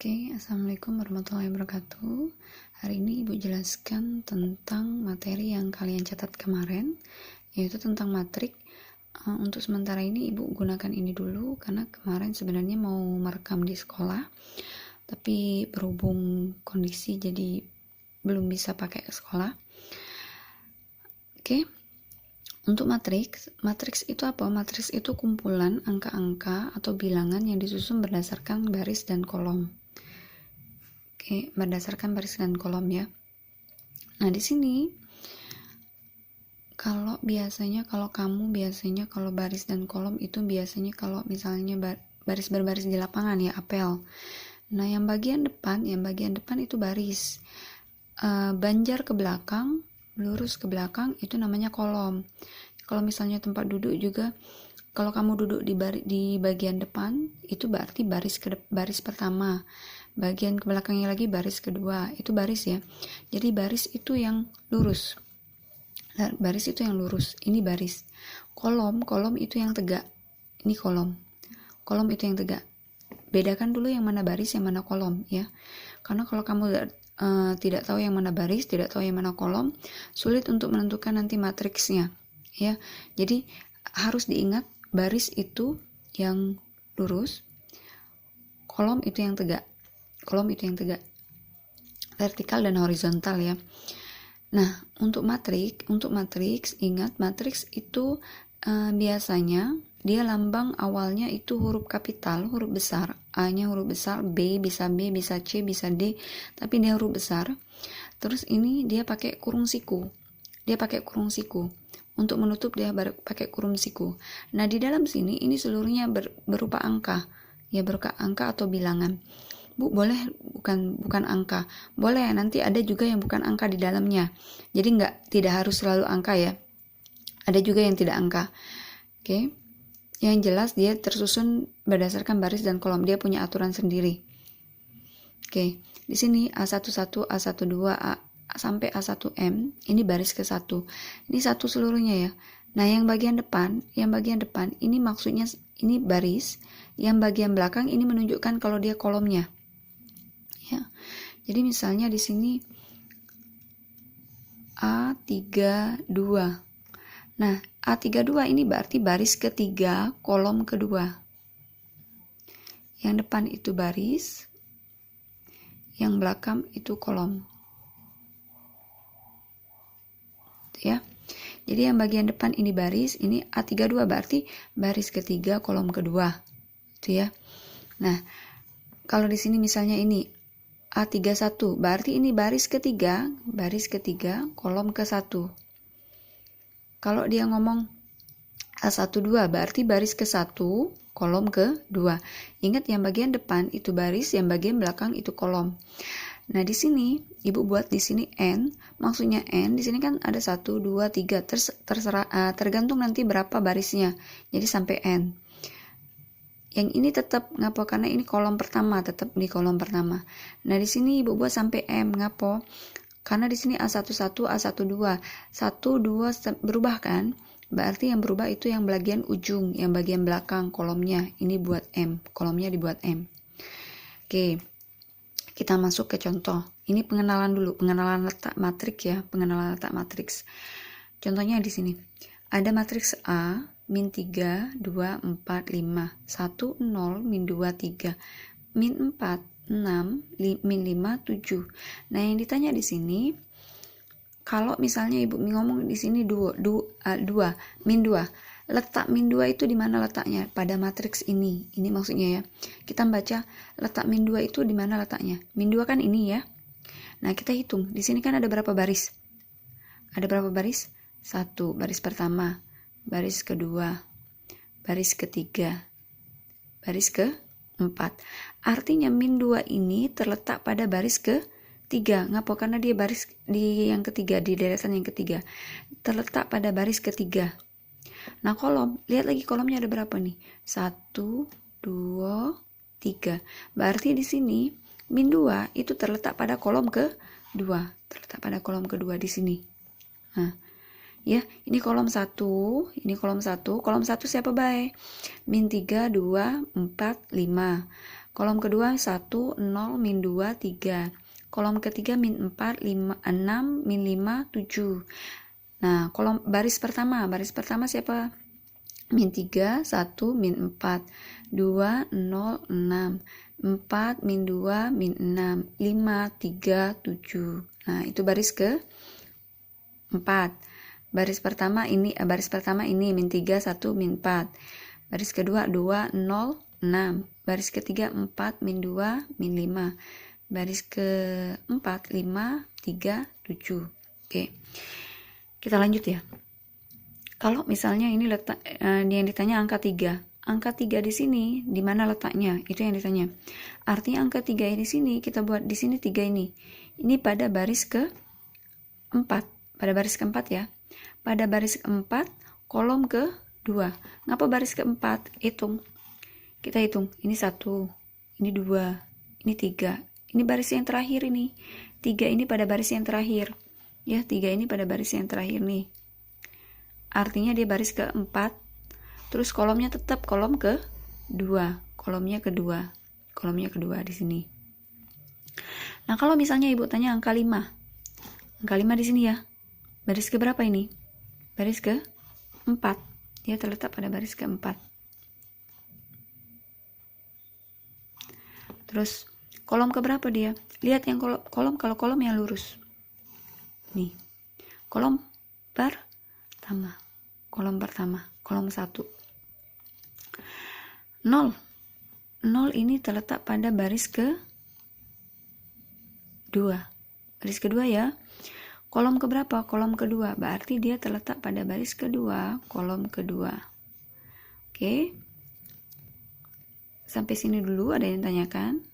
Assalamualaikum warahmatullahi wabarakatuh. Hari ini Ibu jelaskan tentang materi yang kalian catat kemarin, yaitu tentang matrik. Untuk sementara ini Ibu gunakan ini dulu, karena kemarin sebenarnya mau merekam di sekolah, tapi berhubung kondisi jadi belum bisa pakai sekolah. Untuk matriks itu apa? Matriks itu kumpulan angka-angka atau bilangan yang disusun berdasarkan baris dan kolom. Berdasarkan baris dan kolom ya. Nah, di sini kalau baris dan kolom itu biasanya kalau misalnya baris berbaris di lapangan ya, apel. Nah, yang bagian depan itu baris. Banjar ke belakang, lurus ke belakang itu namanya kolom. Kalau misalnya tempat duduk juga, kalau kamu duduk di bagian depan itu berarti baris pertama. Bagian ke belakangnya lagi baris kedua, itu baris ya. Jadi baris itu yang lurus. Ini baris. Kolom itu yang tegak. Ini kolom. Kolom itu yang tegak. Bedakan dulu yang mana baris, yang mana kolom ya. Karena kalau kamu tidak tahu yang mana baris, tidak tahu yang mana kolom, sulit untuk menentukan nanti matriksnya ya. Jadi harus diingat, baris itu yang lurus, kolom itu yang tegak. Vertikal dan horizontal ya. Nah, untuk matriks ingat, matriks itu biasanya dia lambang awalnya itu huruf kapital, huruf besar. A-nya huruf besar, B, bisa C, bisa D, tapi dia huruf besar. Terus ini dia pakai kurung siku. Untuk menutup dia pakai kurung siku. Nah, di dalam sini ini seluruhnya berupa angka. Ya, berupa angka atau bilangan. Bu, boleh bukan angka. Boleh, nanti ada juga yang bukan angka di dalamnya. Jadi tidak harus selalu angka ya. Ada juga yang tidak angka. Yang jelas dia tersusun berdasarkan baris dan kolom. Dia punya aturan sendiri. Di sini A11, A12, A sampai A1M, ini baris ke-1. Ini satu seluruhnya ya. Nah, yang bagian depan ini maksudnya ini baris, yang bagian belakang ini menunjukkan kalau dia kolomnya. Ya. Jadi misalnya di sini A32. Nah, A32 ini berarti baris ketiga, kolom kedua. Yang depan itu baris, yang belakang itu kolom. Ya. Jadi yang bagian depan ini baris, ini A32 berarti baris ketiga, kolom kedua. Itu ya. Nah, kalau di sini misalnya ini A31, berarti ini baris ketiga, kolom ke-1. Kalau dia ngomong A12, berarti baris ke-1, kolom ke-2. Ingat, yang bagian depan itu baris, yang bagian belakang itu kolom. Nah, di sini Ibu buat di sini N, maksudnya N, di sini kan ada 1, 2, 3, terserah, tergantung nanti berapa barisnya. Jadi sampai N. Yang ini tetap ngapo, karena ini kolom pertama, tetap di kolom pertama. Nah, di sini Ibu buat sampai M, ngapo? Karena di sini A11, A12, 1, 2 berubah kan? Berarti yang berubah itu yang bagian ujung, yang bagian belakang kolomnya. Ini buat M, kolomnya dibuat M. Kita masuk ke contoh. Ini pengenalan dulu, pengenalan letak matriks ya, Contohnya di sini. Ada matriks A, min 3, 2, 4, 5, 1, 0, min 2, 3, min 4, 6, min 5, 7. Nah, yang ditanya di sini, kalau misalnya Ibu ngomong di sini 2, min 2. Letak min 2 itu di mana letaknya? Pada matriks ini. Ini maksudnya ya. Kita baca letak min 2 itu di mana letaknya? Min 2 kan ini ya. Nah, kita hitung. Di sini kan ada berapa baris? 1, baris pertama, baris kedua, baris ketiga, baris ke-4. Artinya min 2 ini terletak pada baris ke-3. Ngapa? Karena dia baris di yang ketiga, di deretan yang ketiga. Terletak pada baris ketiga. Nah, kolom, lihat lagi kolomnya ada berapa nih? 1, 2, 3. Berarti di sini min 2 itu terletak pada kolom ke-2. Di sini. Nah, ya, ini kolom 1, Kolom 1 siapa bae? Min 3, 2, 4, 5. Kolom kedua 1, 0, min 2, 3. Kolom ketiga min 4, 5, 6, min 5, 7. Nah, kolom baris pertama siapa? Min 3, 1, min 4, 2, 0, 6, 4, min 2, min 6, 5, 3, 7. Nah, itu baris ke 4. Baris pertama ini min 3, 1, min 4. Baris kedua 2, 0, 6. Baris ketiga 4, min 2, min 5. Baris keempat 5, 3, 7. Oke. Kita lanjut ya. Kalau misalnya ini letak yang ditanya angka 3. Angka 3 di sini di mana letaknya? Itu yang ditanya. Artinya angka 3 di sini kita buat di sini 3 ini. Ini pada baris ke-4. Pada baris ke-4 ya. Pada baris ke-4 kolom ke-2. Ngapa baris ke-4? Hitung. Kita hitung. Ini 1, ini 2, ini 3. Ini baris yang terakhir ini. 3 ini pada baris yang terakhir. Ya, 3 ini pada baris yang terakhir nih. Artinya dia baris ke-4. Terus kolomnya tetap kolom ke-2. Kolomnya kedua di sini. Nah, kalau misalnya ibu tanya angka 5. Angka 5 di sini ya. Baris ke berapa ini? Baris ke-4. Dia terletak pada baris ke-4. Terus kolom ke berapa dia? Lihat yang kolom kalau kolom yang lurus. Nih. Kolom pertama. Kolom 1. 0 ini terletak pada baris ke-2. Baris kedua ya. Kolom ke berapa? Kolom kedua. Berarti dia terletak pada baris kedua, kolom kedua. Oke. Sampai sini dulu, ada yang tanyakan?